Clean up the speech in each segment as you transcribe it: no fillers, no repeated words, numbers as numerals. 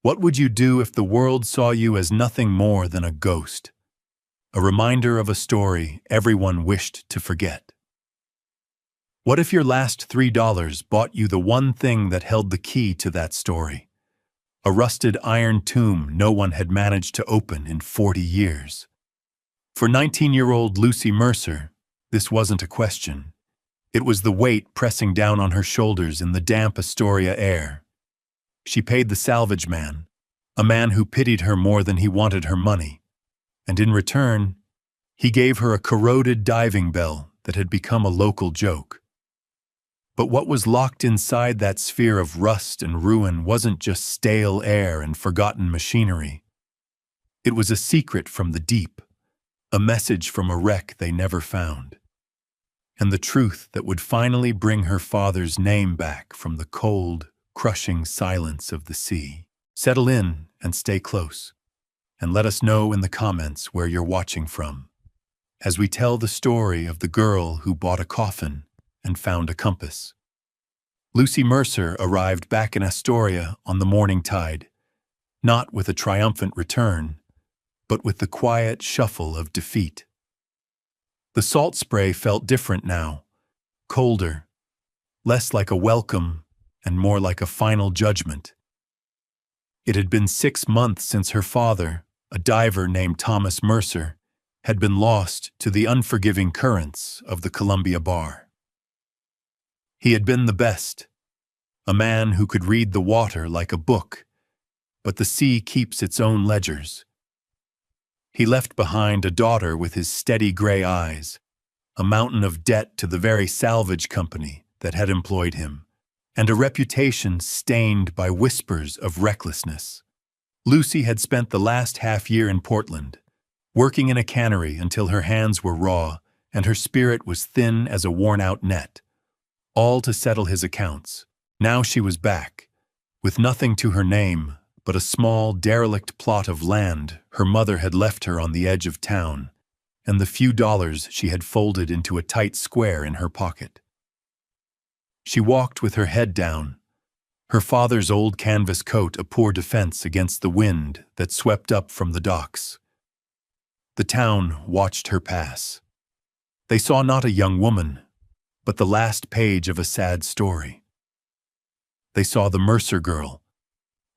What would you do if the world saw you as nothing more than a ghost? A reminder of a story everyone wished to forget. What if your last $3 bought you the one thing that held the key to that story? A rusted iron tomb no one had managed to open in 40 years. For 19-year-old Lucy Mercer, this wasn't a question. It was the weight pressing down on her shoulders in the damp Astoria air. She paid the salvage man, a man who pitied her more than he wanted her money, and in return, he gave her a corroded diving bell that had become a local joke. But what was locked inside that sphere of rust and ruin wasn't just stale air and forgotten machinery. It was a secret from the deep, a message from a wreck they never found, and the truth that would finally bring her father's name back from the cold, crushing silence of the sea. Settle in and stay close, and let us know in the comments where you're watching from, as we tell the story of the girl who bought a coffin and found a compass. Lucy Mercer arrived back in Astoria on the morning tide, not with a triumphant return, but with the quiet shuffle of defeat. The salt spray felt different now, colder, less like a welcome and more like a final judgment. It had been 6 months since her father, a diver named Thomas Mercer, had been lost to the unforgiving currents of the Columbia Bar. He had been the best, a man who could read the water like a book, but the sea keeps its own ledgers. He left behind a daughter with his steady gray eyes, a mountain of debt to the very salvage company that had employed him, and a reputation stained by whispers of recklessness. Lucy had spent the last half-year in Portland, working in a cannery until her hands were raw and her spirit was thin as a worn-out net, all to settle his accounts. Now she was back, with nothing to her name but a small, derelict plot of land her mother had left her on the edge of town, and the few dollars she had folded into a tight square in her pocket. She walked with her head down, her father's old canvas coat a poor defense against the wind that swept up from the docks. The town watched her pass. They saw not a young woman, but the last page of a sad story. They saw the Mercer girl,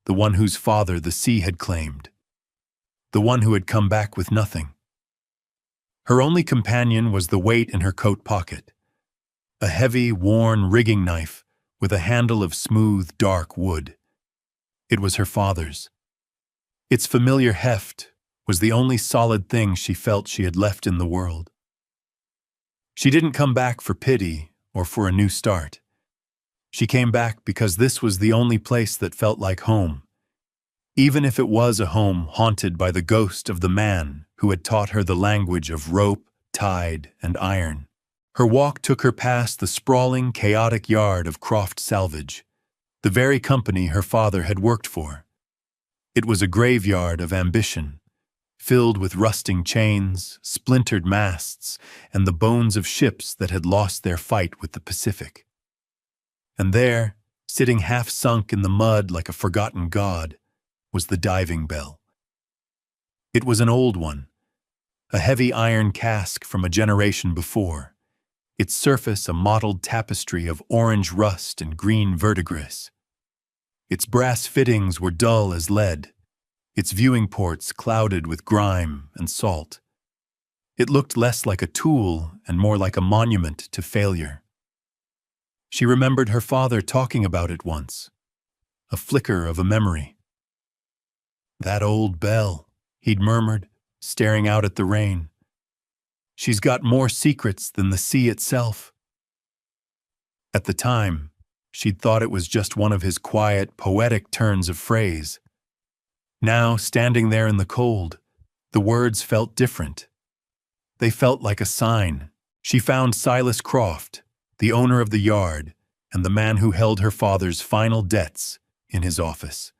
the one whose father the sea had claimed, the one who had come back with nothing. Her only companion was the weight in her coat pocket, a heavy, worn rigging knife with a handle of smooth, dark wood. It was her father's. Its familiar heft was the only solid thing she felt she had left in the world. She didn't come back for pity or for a new start. She came back because this was the only place that felt like home, even if it was a home haunted by the ghost of the man who had taught her the language of rope, tide, and iron. Her walk took her past the sprawling, chaotic yard of Croft Salvage, the very company her father had worked for. It was a graveyard of ambition, filled with rusting chains, splintered masts, and the bones of ships that had lost their fight with the Pacific. And there, sitting half-sunk in the mud like a forgotten god, was the diving bell. It was an old one, a heavy iron cask from a generation before, its surface a mottled tapestry of orange rust and green verdigris. Its brass fittings were dull as lead, its viewing ports clouded with grime and salt. It looked less like a tool and more like a monument to failure. She remembered her father talking about it once, a flicker of a memory. "That old bell," he'd murmured, staring out at the rain. "She's got more secrets than the sea itself." At the time, she'd thought it was just one of his quiet, poetic turns of phrase. Now, standing there in the cold, the words felt different. They felt like a sign. She found Silas Croft, the owner of the yard, and the man who held her father's final debts, in his office.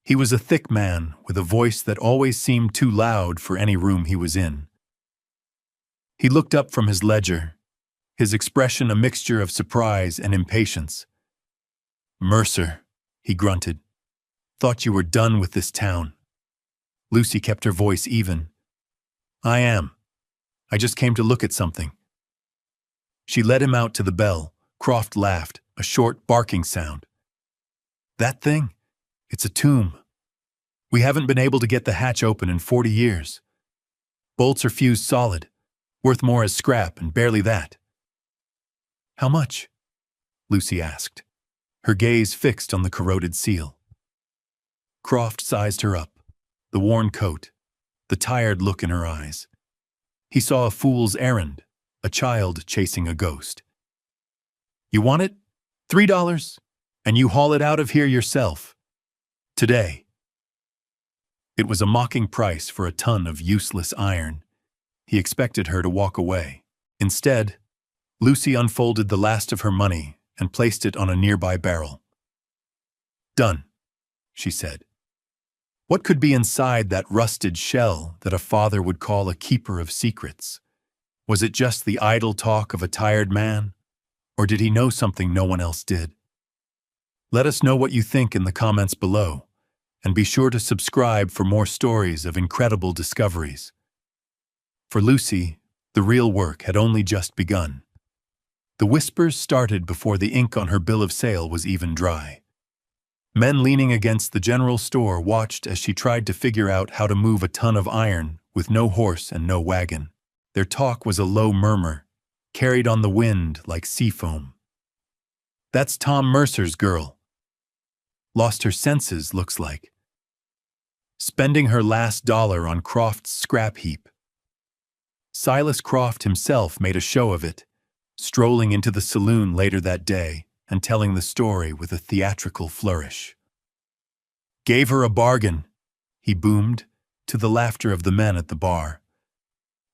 He was a thick man with a voice that always seemed too loud for any room he was in. He looked up from his ledger, his expression a mixture of surprise and impatience. "Mercer," he grunted. Thought you were done with this town." Lucy kept her voice even. "I am. I just came to look at something." She led him out to the bell. Croft laughed, a short, barking sound. "That thing? It's a tomb. We haven't been able to get the hatch open in 40 years. Bolts are fused solid, worth more as scrap, and barely that." "How much?" Lucy asked, her gaze fixed on the corroded seal. Croft sized her up, the worn coat, the tired look in her eyes. He saw a fool's errand, a child chasing a ghost. "You want it? $3, and you haul it out of here yourself. Today." It was a mocking price for a ton of useless iron. He expected her to walk away. Instead, Lucy unfolded the last of her money and placed it on a nearby barrel. "Done," she said. What could be inside that rusted shell that a father would call a keeper of secrets? Was it just the idle talk of a tired man? Or did he know something no one else did? Let us know what you think in the comments below, and be sure to subscribe for more stories of incredible discoveries. For Lucy, the real work had only just begun. The whispers started before the ink on her bill of sale was even dry. Men leaning against the general store watched as she tried to figure out how to move a ton of iron with no horse and no wagon. Their talk was a low murmur, carried on the wind like sea foam. "That's Tom Mercer's girl. Lost her senses, looks like. Spending her last dollar on Croft's scrap heap." Silas Croft himself made a show of it, strolling into the saloon later that day and telling the story with a theatrical flourish. "Gave her a bargain," he boomed, to the laughter of the men at the bar.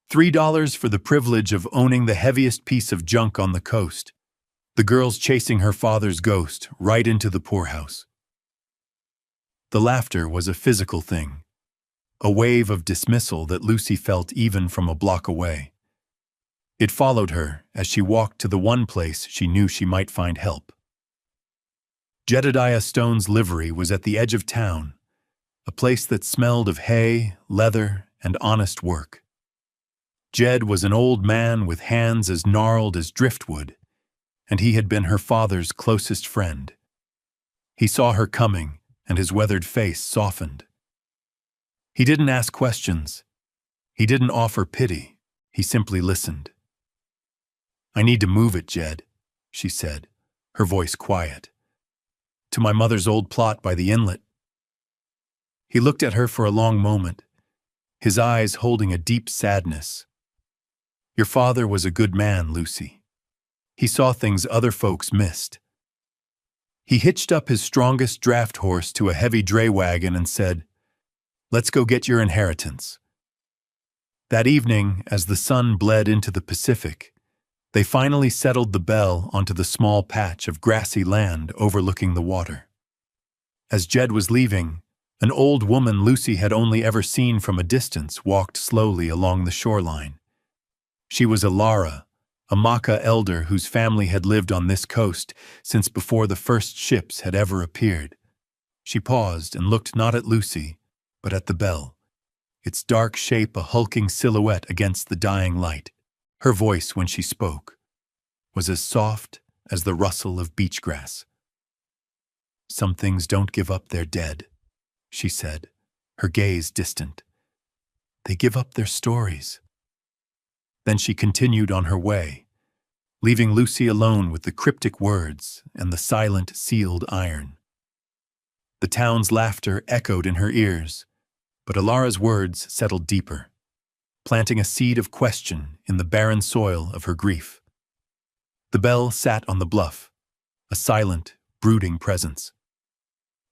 $3 for the privilege of owning the heaviest piece of junk on the coast. The girl's chasing her father's ghost right into the poorhouse. The laughter was a physical thing, a wave of dismissal that Lucy felt even from a block away. It followed her as she walked to the one place she knew she might find help. Jedediah Stone's livery was at the edge of town, a place that smelled of hay, leather, and honest work. Jed was an old man with hands as gnarled as driftwood, and he had been her father's closest friend. He saw her coming, and his weathered face softened. He didn't ask questions. He didn't offer pity. He simply listened. "I need to move it, Jed," she said, her voice quiet. "To my mother's old plot by the inlet." He looked at her for a long moment, his eyes holding a deep sadness. "Your father was a good man, Lucy. He saw things other folks missed." He hitched up his strongest draft horse to a heavy dray wagon and said, "Let's go get your inheritance." That evening, as the sun bled into the Pacific, they finally settled the bell onto the small patch of grassy land overlooking the water. As Jed was leaving, an old woman Lucy had only ever seen from a distance walked slowly along the shoreline. She was Alara, a Maka elder whose family had lived on this coast since before the first ships had ever appeared. She paused and looked not at Lucy, but at the bell, its dark shape a hulking silhouette against the dying light. Her voice, when she spoke, was as soft as the rustle of beach grass. "Some things don't give up their dead," she said, her gaze distant. "They give up their stories." Then she continued on her way, leaving Lucy alone with the cryptic words and the silent, sealed iron. The town's laughter echoed in her ears, but Alara's words settled deeper, planting a seed of question in the barren soil of her grief. The bell sat on the bluff, a silent, brooding presence.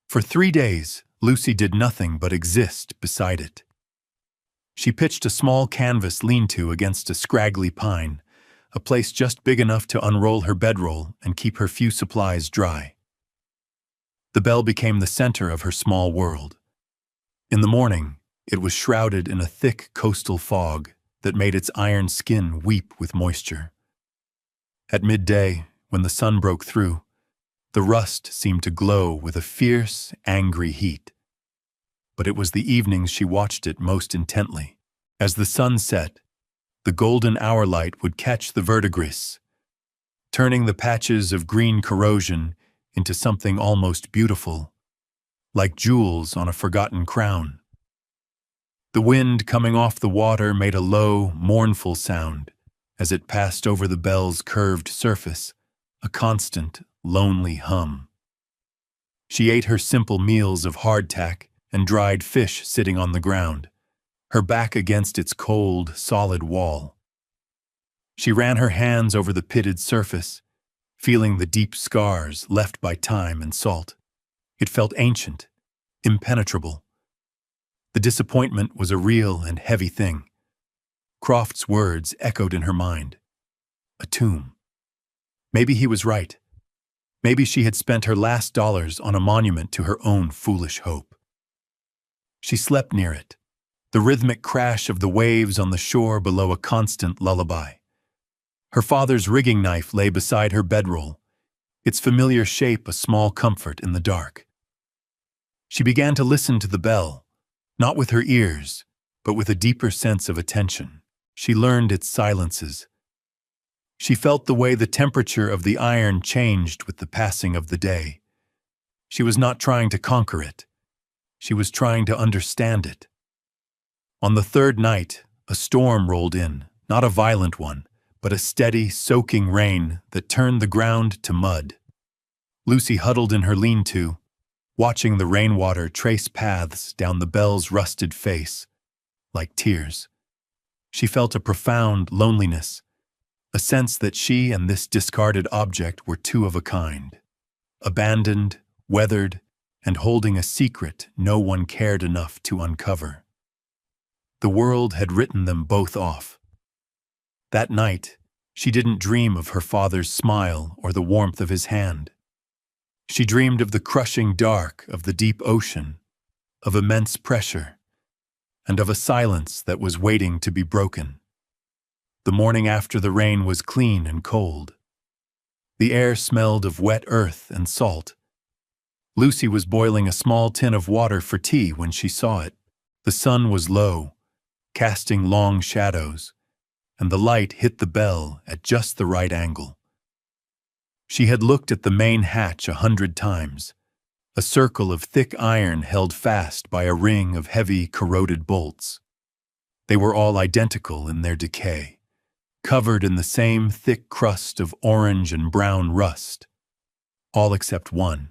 For 3 days, Lucy did nothing but exist beside it. She pitched a small canvas lean-to against a scraggly pine, a place just big enough to unroll her bedroll and keep her few supplies dry. The bell became the center of her small world. In the morning, it was shrouded in a thick coastal fog that made its iron skin weep with moisture. At midday, when the sun broke through, The rust seemed to glow with a fierce, angry heat. But it was the evenings she watched it most intently. As the sun set, the golden hour light would catch the verdigris, turning the patches of green corrosion into something almost beautiful, like jewels on a forgotten crown. The wind coming off the water made a low, mournful sound as it passed over the bell's curved surface, a constant, lonely hum. She ate her simple meals of hardtack and dried fish sitting on the ground, her back against its cold, solid wall. She ran her hands over the pitted surface, feeling the deep scars left by time and salt. It felt ancient, impenetrable. The disappointment was a real and heavy thing. Croft's words echoed in her mind. A tomb. Maybe he was right. Maybe she had spent her last dollars on a monument to her own foolish hope. She slept near it, the rhythmic crash of the waves on the shore below a constant lullaby. Her father's rigging knife lay beside her bedroll, its familiar shape a small comfort in the dark. She began to listen to the bell, not with her ears, but with a deeper sense of attention. She learned its silences. She felt the way the temperature of the iron changed with the passing of the day. She was not trying to conquer it. She was trying to understand it. On the third night, a storm rolled in, not a violent one, but a steady, soaking rain that turned the ground to mud. Lucy huddled in her lean-to, watching the rainwater trace paths down the bell's rusted face, like tears. She felt a profound loneliness, a sense that she and this discarded object were two of a kind, abandoned, weathered, and holding a secret no one cared enough to uncover. The world had written them both off. That night, she didn't dream of her father's smile or the warmth of his hand. She dreamed of the crushing dark of the deep ocean, of immense pressure, and of a silence that was waiting to be broken. The morning after the rain was clean and cold. The air smelled of wet earth and salt. Lucy was boiling a small tin of water for tea when she saw it. The sun was low, casting long shadows, and the light hit the bell at just the right angle. She had looked at the main hatch 100 times, a circle of thick iron held fast by a ring of heavy, corroded bolts. They were all identical in their decay, covered in the same thick crust of orange and brown rust, all except one.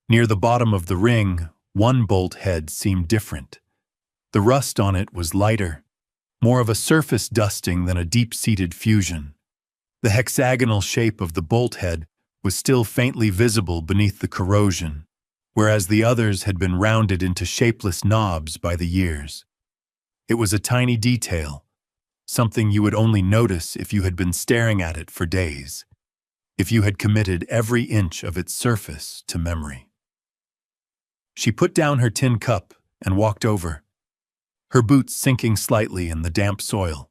Near the bottom of the ring, one bolt head seemed different. The rust on it was lighter, more of a surface dusting than a deep-seated fusion. The hexagonal shape of the bolt head was still faintly visible beneath the corrosion, whereas the others had been rounded into shapeless knobs by the years. It was a tiny detail, something you would only notice if you had been staring at it for days, if you had committed every inch of its surface to memory. She put down her tin cup and walked over, her boots sinking slightly in the damp soil.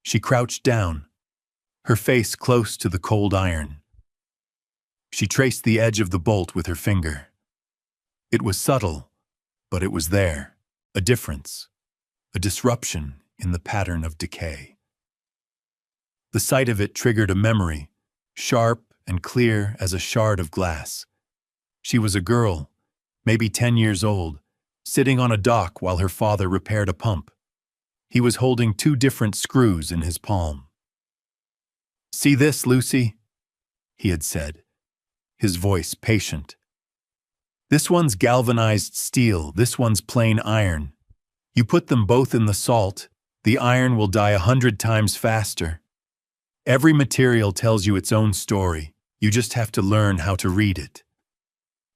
She crouched down, her face close to the cold iron. She traced the edge of the bolt with her finger. It was subtle, but it was there, a difference, a disruption in the pattern of decay. The sight of it triggered a memory, sharp and clear as a shard of glass. She was a girl, maybe 10 years old, sitting on a dock while her father repaired a pump. He was holding 2 different screws in his palm. "See this, Lucy?" he had said, his voice patient. "This one's galvanized steel, this one's plain iron. You put them both in the salt, the iron will die 100 times faster. Every material tells you its own story, you just have to learn how to read it."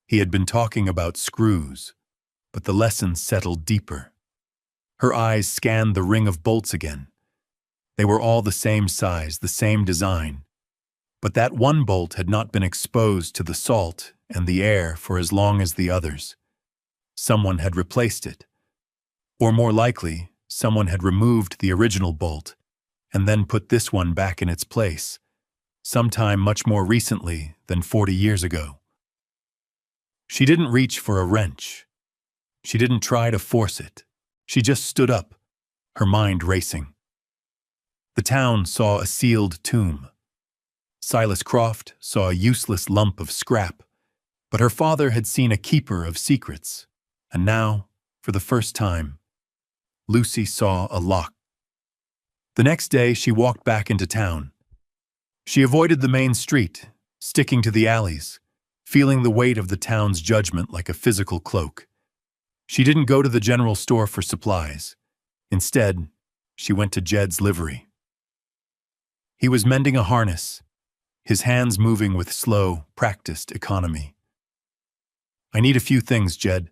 He had been talking about screws, but the lesson settled deeper. Her eyes scanned the ring of bolts again. They were all the same size, the same design. But that one bolt had not been exposed to the salt and the air for as long as the others. Someone had replaced it. Or more likely, someone had removed the original bolt and then put this one back in its place, sometime much more recently than 40 years ago. She didn't reach for a wrench. She didn't try to force it. She just stood up, her mind racing. The town saw a sealed tomb. Silas Croft saw a useless lump of scrap, but her father had seen a keeper of secrets, and now, for the first time, Lucy saw a lock. The next day, she walked back into town. She avoided the main street, sticking to the alleys, feeling the weight of the town's judgment like a physical cloak. She didn't go to the general store for supplies. Instead, she went to Jed's livery. He was mending a harness, his hands moving with slow, practiced economy. "I need a few things, Jed,"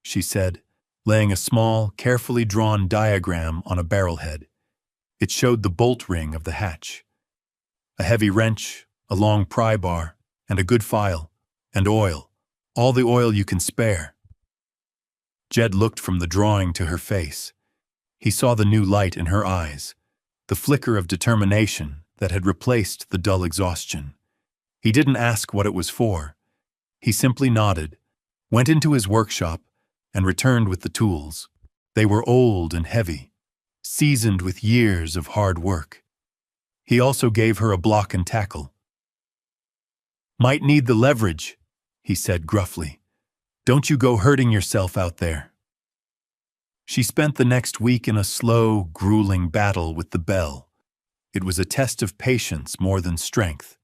she said, laying a small, carefully drawn diagram on a barrelhead. It showed the bolt ring of the hatch. A heavy wrench, a long pry bar, and a good file, and oil, all the oil you can spare. Jed looked from the drawing to her face. He saw the new light in her eyes, the flicker of determination that had replaced the dull exhaustion. He didn't ask what it was for. He simply nodded, went into his workshop, and returned with the tools. They were old and heavy, seasoned with years of hard work. He also gave her a block and tackle. "Might need the leverage," he said gruffly. "Don't you go hurting yourself out there." She spent the next week in a slow, grueling battle with the bell. It was a test of patience more than strength.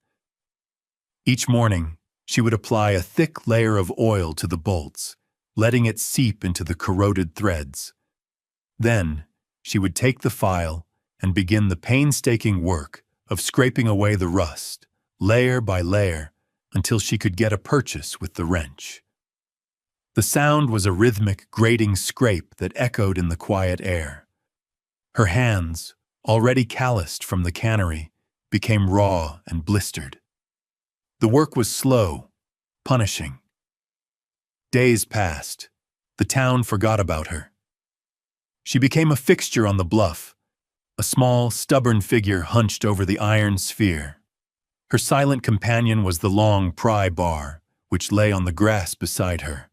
Each morning, she would apply a thick layer of oil to the bolts, letting it seep into the corroded threads. Then, she would take the file and begin the painstaking work of scraping away the rust, layer by layer, until she could get a purchase with the wrench. The sound was a rhythmic, grating scrape that echoed in the quiet air. Her hands, already calloused from the cannery, became raw and blistered. The work was slow, punishing. Days passed. The town forgot about her. She became a fixture on the bluff, a small, stubborn figure hunched over the iron sphere. Her silent companion was the long pry bar, which lay on the grass beside her,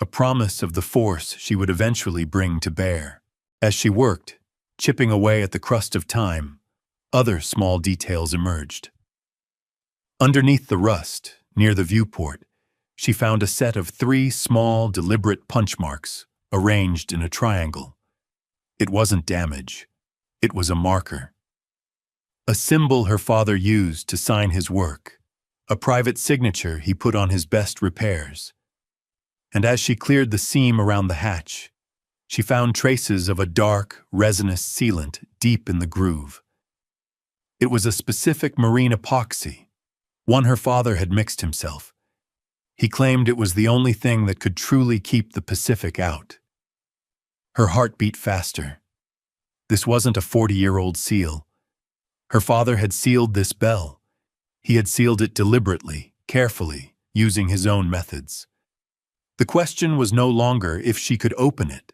a promise of the force she would eventually bring to bear. As she worked, chipping away at the crust of time, other small details emerged. Underneath the rust, near the viewport, she found a set of 3 small, deliberate punch marks arranged in a triangle. It wasn't damage. It was a marker. A symbol her father used to sign his work, a private signature he put on his best repairs. And as she cleared the seam around the hatch, she found traces of a dark, resinous sealant deep in the groove. It was a specific marine epoxy, one her father had mixed himself. He claimed it was the only thing that could truly keep the Pacific out. Her heart beat faster. This wasn't a 40-year-old seal. Her father had sealed this bell. He had sealed it deliberately, carefully, using his own methods. The question was no longer if she could open it,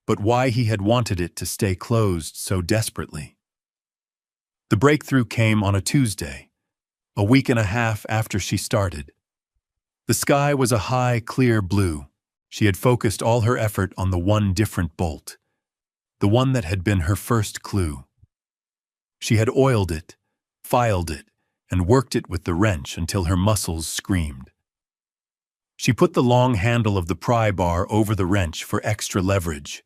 but why he had wanted it to stay closed so desperately. The breakthrough came on a Tuesday, a week and a half after she started. The sky was a high, clear blue. She had focused all her effort on the one different bolt, the one that had been her first clue. She had oiled it, filed it, and worked it with the wrench until her muscles screamed. She put the long handle of the pry bar over the wrench for extra leverage,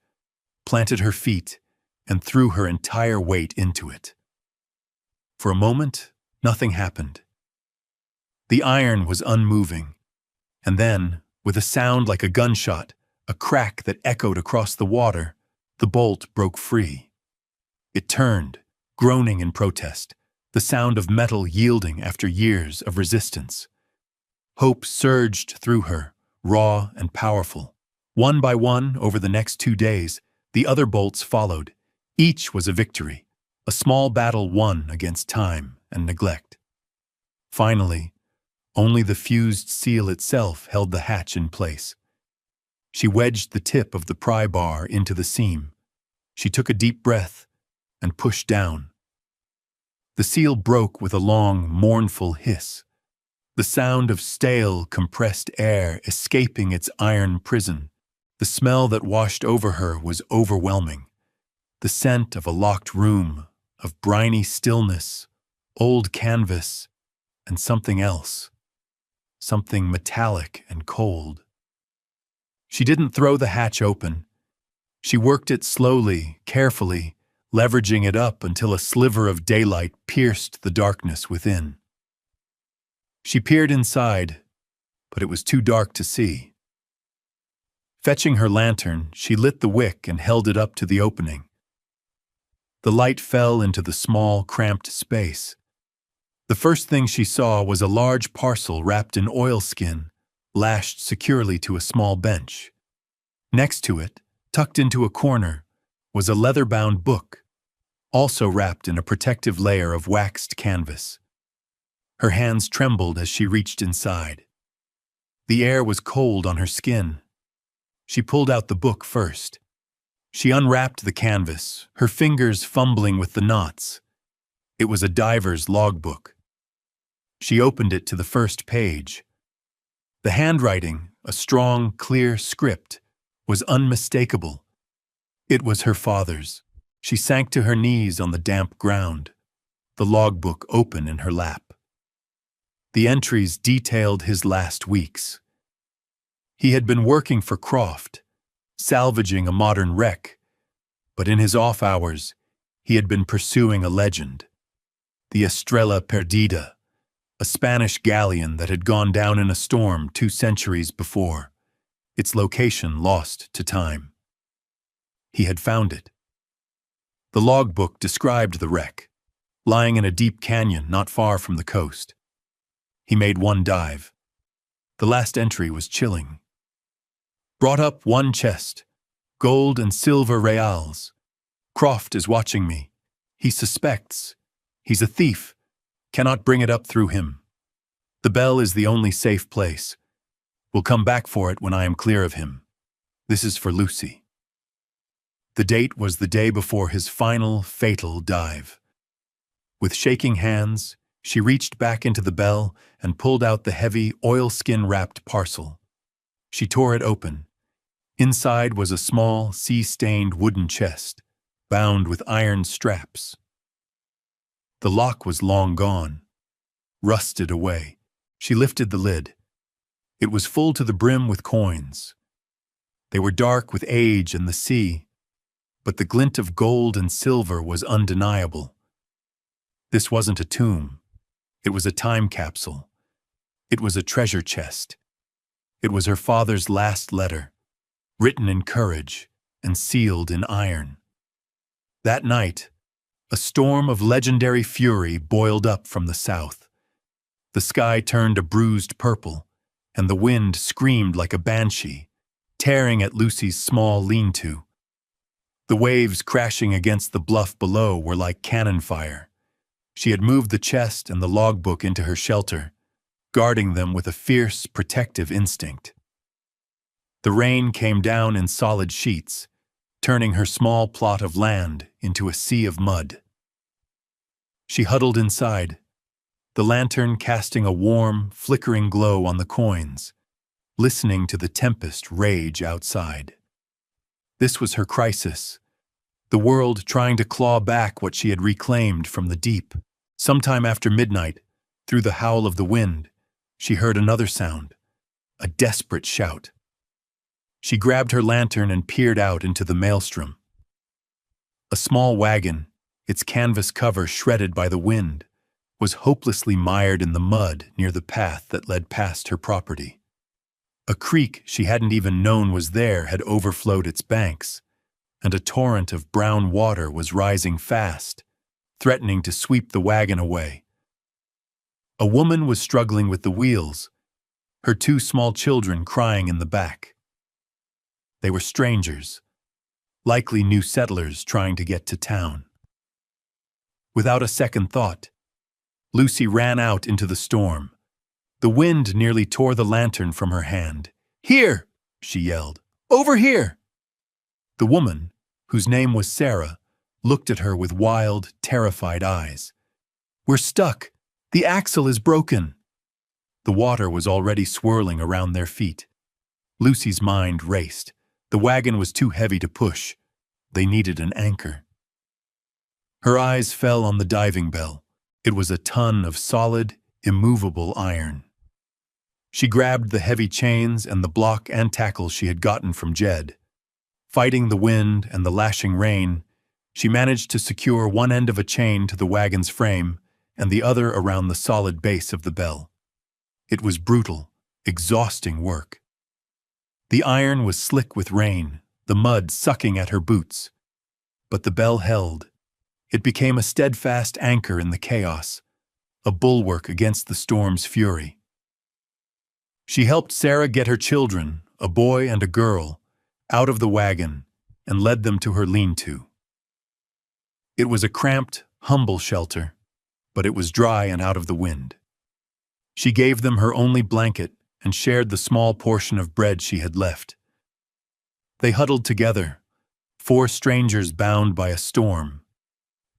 planted her feet, and threw her entire weight into it. For a moment, nothing happened. The iron was unmoving, and then, with a sound like a gunshot, a crack that echoed across the water, the bolt broke free. It turned, groaning in protest, the sound of metal yielding after years of resistance. Hope surged through her, raw and powerful. One by one, over the next 2 days, the other bolts followed. Each was a victory, a small battle won against time and neglect. Finally, only the fused seal itself held the hatch in place. She wedged the tip of the pry bar into the seam. She took a deep breath and pushed down. The The seal broke with a long, mournful hiss, the sound of stale, compressed air escaping its iron prison. The smell that washed over her was overwhelming. The scent of a locked room, of briny stillness, old canvas, and something else. Something metallic and cold. She didn't throw the hatch open. She worked it slowly, carefully, leveraging it up until a sliver of daylight pierced the darkness within. She peered inside, but it was too dark to see. Fetching her lantern, she lit the wick and held it up to the opening. The light fell into the small, cramped space. The first thing she saw was a large parcel wrapped in oilskin, lashed securely to a small bench. Next to it, tucked into a corner, was a leather-bound book, also wrapped in a protective layer of waxed canvas. Her hands trembled as she reached inside. The air was cold on her skin. She pulled out the book first. She unwrapped the canvas, her fingers fumbling with the knots. It was a diver's logbook. She opened it to the first page. The handwriting, a strong, clear script, was unmistakable. It was her father's. She sank to her knees on the damp ground, the logbook open in her lap. The entries detailed his last weeks. He had been working for Croft, salvaging a modern wreck, but in his off hours, he had been pursuing a legend, the Estrella Perdida, a Spanish galleon that had gone down in a storm 2 centuries before, its location lost to time. He had found it. The logbook described the wreck, lying in a deep canyon not far from the coast. He made one dive. The last entry was chilling. Brought up 1 chest, gold and silver reals. Croft is watching me. He suspects. He's a thief. Cannot bring it up through him. The bell is the only safe place. Will come back for it when I am clear of him. This is for Lucy. The date was the day before his final, fatal dive. With shaking hands, she reached back into the bell and pulled out the heavy, oilskin-wrapped parcel. She tore it open. Inside was a small, sea-stained wooden chest, bound with iron straps. The lock was long gone, rusted away. She lifted the lid. It was full to the brim with coins. They were dark with age and the sea, but the glint of gold and silver was undeniable. This wasn't a tomb. It was a time capsule. It was a treasure chest. It was her father's last letter, written in courage and sealed in iron. That night, a storm of legendary fury boiled up from the south. The sky turned a bruised purple, and the wind screamed like a banshee, tearing at Lucy's small lean-to. The waves crashing against the bluff below were like cannon fire. She had moved the chest and the logbook into her shelter, guarding them with a fierce, protective instinct. The rain came down in solid sheets, turning her small plot of land into a sea of mud. She huddled inside, the lantern casting a warm, flickering glow on the coins, listening to the tempest rage outside. This was her crisis, the world trying to claw back what she had reclaimed from the deep. Sometime after midnight, through the howl of the wind, she heard another sound, a desperate shout. She grabbed her lantern and peered out into the maelstrom. A small wagon, its canvas cover shredded by the wind, was hopelessly mired in the mud near the path that led past her property. A creek she hadn't even known was there had overflowed its banks, and a torrent of brown water was rising fast, threatening to sweep the wagon away. A woman was struggling with the wheels, her 2 small children crying in the back. They were strangers, likely new settlers trying to get to town. Without a second thought, Lucy ran out into the storm. The wind nearly tore the lantern from her hand. "Here!" she yelled. "Over here!" The woman, whose name was Sarah, looked at her with wild, terrified eyes. We're stuck! The axle is broken! The water was already swirling around their feet. Lucy's mind raced. The wagon was too heavy to push. They needed an anchor. Her eyes fell on the diving bell. It was a ton of solid, immovable iron. She grabbed the heavy chains and the block and tackle she had gotten from Jed. Fighting the wind and the lashing rain, she managed to secure one end of a chain to the wagon's frame and the other around the solid base of the bell. It was brutal, exhausting work. The iron was slick with rain, the mud sucking at her boots. But the bell held. It became a steadfast anchor in the chaos, a bulwark against the storm's fury. She helped Sarah get her children, a boy and a girl, out of the wagon and led them to her lean-to. It was a cramped, humble shelter, but it was dry and out of the wind. She gave them her only blanket and shared the small portion of bread she had left. They huddled together, 4 strangers bound by a storm,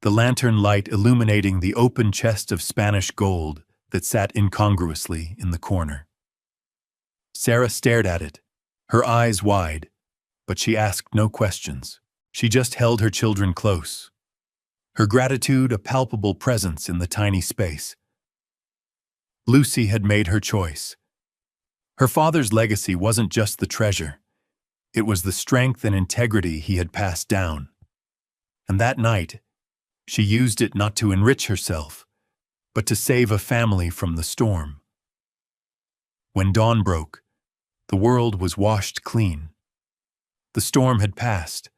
the lantern light illuminating the open chest of Spanish gold that sat incongruously in the corner. Sarah stared at it, her eyes wide, but she asked no questions. She just held her children close, her gratitude a palpable presence in the tiny space. Lucy had made her choice. Her father's legacy wasn't just the treasure. It was the strength and integrity he had passed down. And that night, she used it not to enrich herself, but to save a family from the storm. When dawn broke, the world was washed clean. The storm had passed,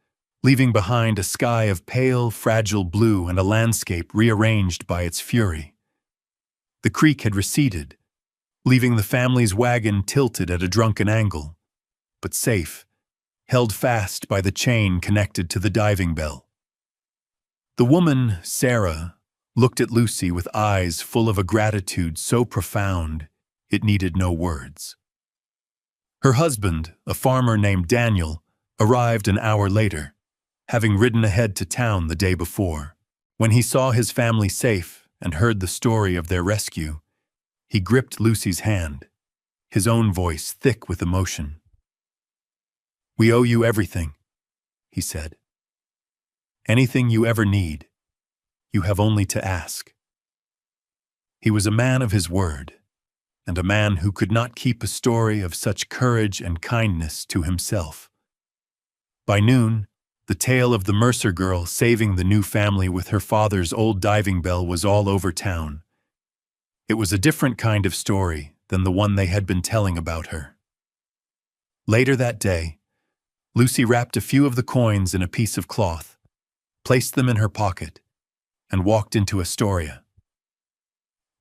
leaving behind a sky of pale, fragile blue and a landscape rearranged by its fury. The creek had receded, leaving the family's wagon tilted at a drunken angle, but safe, held fast by the chain connected to the diving bell. The woman, Sarah, looked at Lucy with eyes full of a gratitude so profound it needed no words. Her husband, a farmer named Daniel, arrived an hour later, having ridden ahead to town the day before. When he saw his family safe and heard the story of their rescue, he gripped Lucy's hand, his own voice thick with emotion. "We owe you everything," he said. "Anything you ever need, you have only to ask." He was a man of his word, and a man who could not keep a story of such courage and kindness to himself. By noon, the tale of the Mercer girl saving the new family with her father's old diving bell was all over town. It was a different kind of story than the one they had been telling about her. Later that day, Lucy wrapped a few of the coins in a piece of cloth, placed them in her pocket, and walked into Astoria.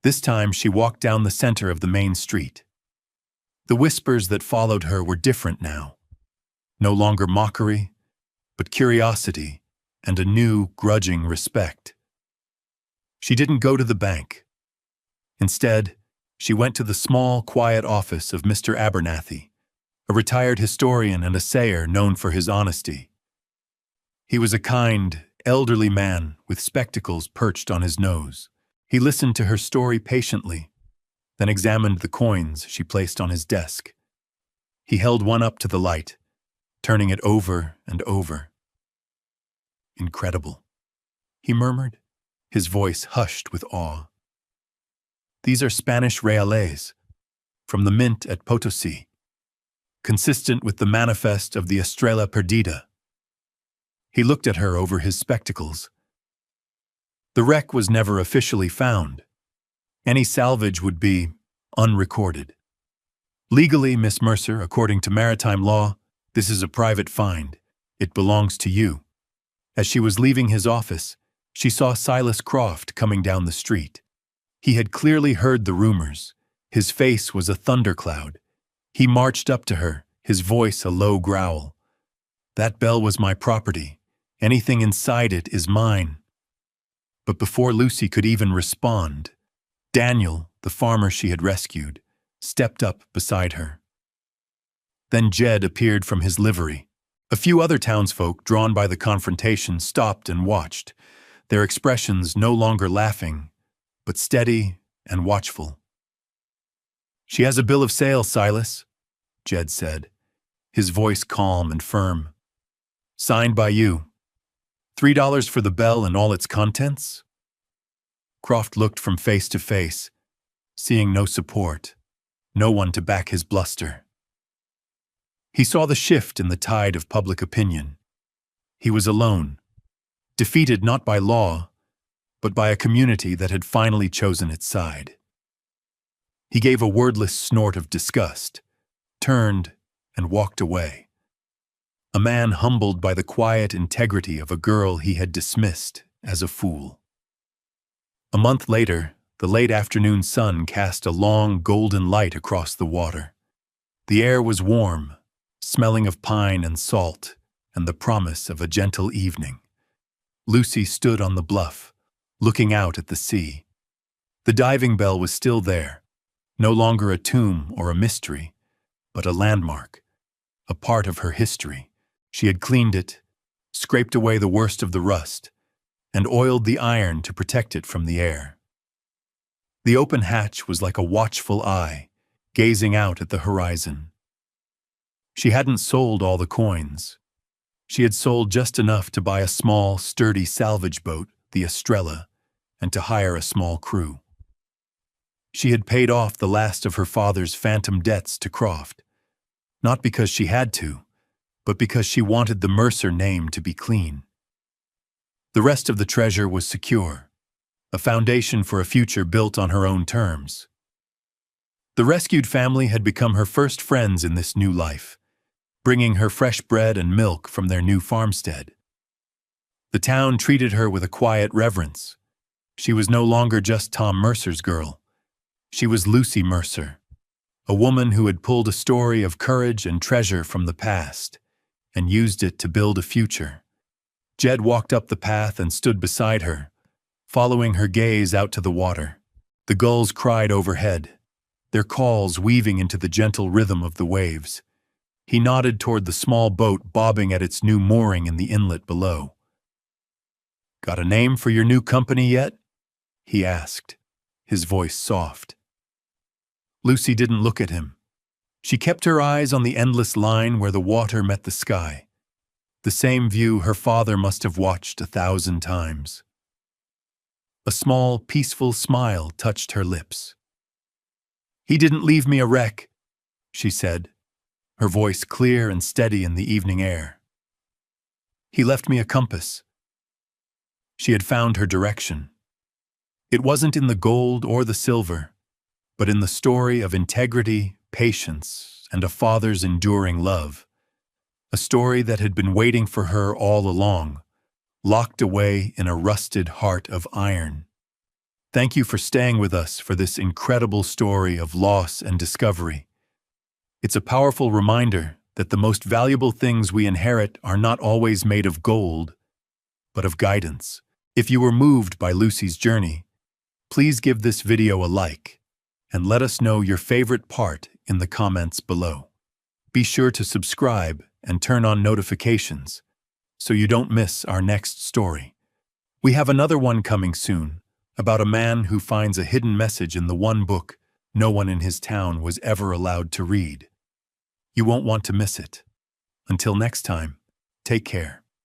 This time she walked down the center of the main street. The whispers that followed her were different now. No longer mockery, but curiosity and a new, grudging respect. She didn't go to the bank. Instead, she went to the small, quiet office of Mr. Abernathy, a retired historian and assayer known for his honesty. He was a kind, elderly man with spectacles perched on his nose. He listened to her story patiently, then examined the coins she placed on his desk. He held one up to the light, turning it over and over. "Incredible," he murmured, his voice hushed with awe. "These are Spanish reales, from the mint at Potosi, consistent with the manifest of the Estrella Perdida." He looked at her over his spectacles. The wreck was never officially found. Any salvage would be unrecorded. Legally, Miss Mercer, according to maritime law, this is a private find. It belongs to you. As she was leaving his office, she saw Silas Croft coming down the street. He had clearly heard the rumors. His face was a thundercloud. He marched up to her, his voice a low growl. "That bell was my property. Anything inside it is mine." But before Lucy could even respond, Daniel, the farmer she had rescued, stepped up beside her. Then Jed appeared from his livery. A few other townsfolk, drawn by the confrontation, stopped and watched, their expressions no longer laughing, but steady and watchful. "She has a bill of sale, Silas," Jed said, his voice calm and firm. "Signed by you. $3 for the bell and all its contents?" Croft looked from face to face, seeing no support, no one to back his bluster. He saw the shift in the tide of public opinion. He was alone, defeated not by law, but by a community that had finally chosen its side. He gave a wordless snort of disgust, turned, and walked away. A man humbled by the quiet integrity of a girl he had dismissed as a fool. A month later, the late afternoon sun cast a long golden light across the water. The air was warm, smelling of pine and salt, and the promise of a gentle evening. Lucy stood on the bluff, looking out at the sea. The diving bell was still there, no longer a tomb or a mystery, but a landmark, a part of her history. She had cleaned it, scraped away the worst of the rust, and oiled the iron to protect it from the air. The open hatch was like a watchful eye, gazing out at the horizon. She hadn't sold all the coins. She had sold just enough to buy a small, sturdy salvage boat, the Estrella, and to hire a small crew. She had paid off the last of her father's phantom debts to Croft, not because she had to, but because she wanted the Mercer name to be clean. The rest of the treasure was secure, a foundation for a future built on her own terms. The rescued family had become her first friends in this new life, bringing her fresh bread and milk from their new farmstead. The town treated her with a quiet reverence. She was no longer just Tom Mercer's girl. She was Lucy Mercer, a woman who had pulled a story of courage and treasure from the past and used it to build a future. Jed walked up the path and stood beside her, following her gaze out to the water. The gulls cried overhead, their calls weaving into the gentle rhythm of the waves. He nodded toward the small boat bobbing at its new mooring in the inlet below. "Got a name for your new company yet?" he asked, his voice soft. Lucy didn't look at him. She kept her eyes on the endless line where the water met the sky, the same view her father must have watched 1,000 times. A small, peaceful smile touched her lips. "He didn't leave me a wreck," she said, her voice clear and steady in the evening air. "He left me a compass." She had found her direction. It wasn't in the gold or the silver, but in the story of integrity, patience, and a father's enduring love. A story that had been waiting for her all along, locked away in a rusted heart of iron. Thank you for staying with us for this incredible story of loss and discovery. It's a powerful reminder that the most valuable things we inherit are not always made of gold, but of guidance. If you were moved by Lucy's journey, please give this video a like and let us know your favorite part in the comments below. Be sure to subscribe and turn on notifications so you don't miss our next story. We have another one coming soon about a man who finds a hidden message in the one book no one in his town was ever allowed to read. You won't want to miss it. Until next time, take care.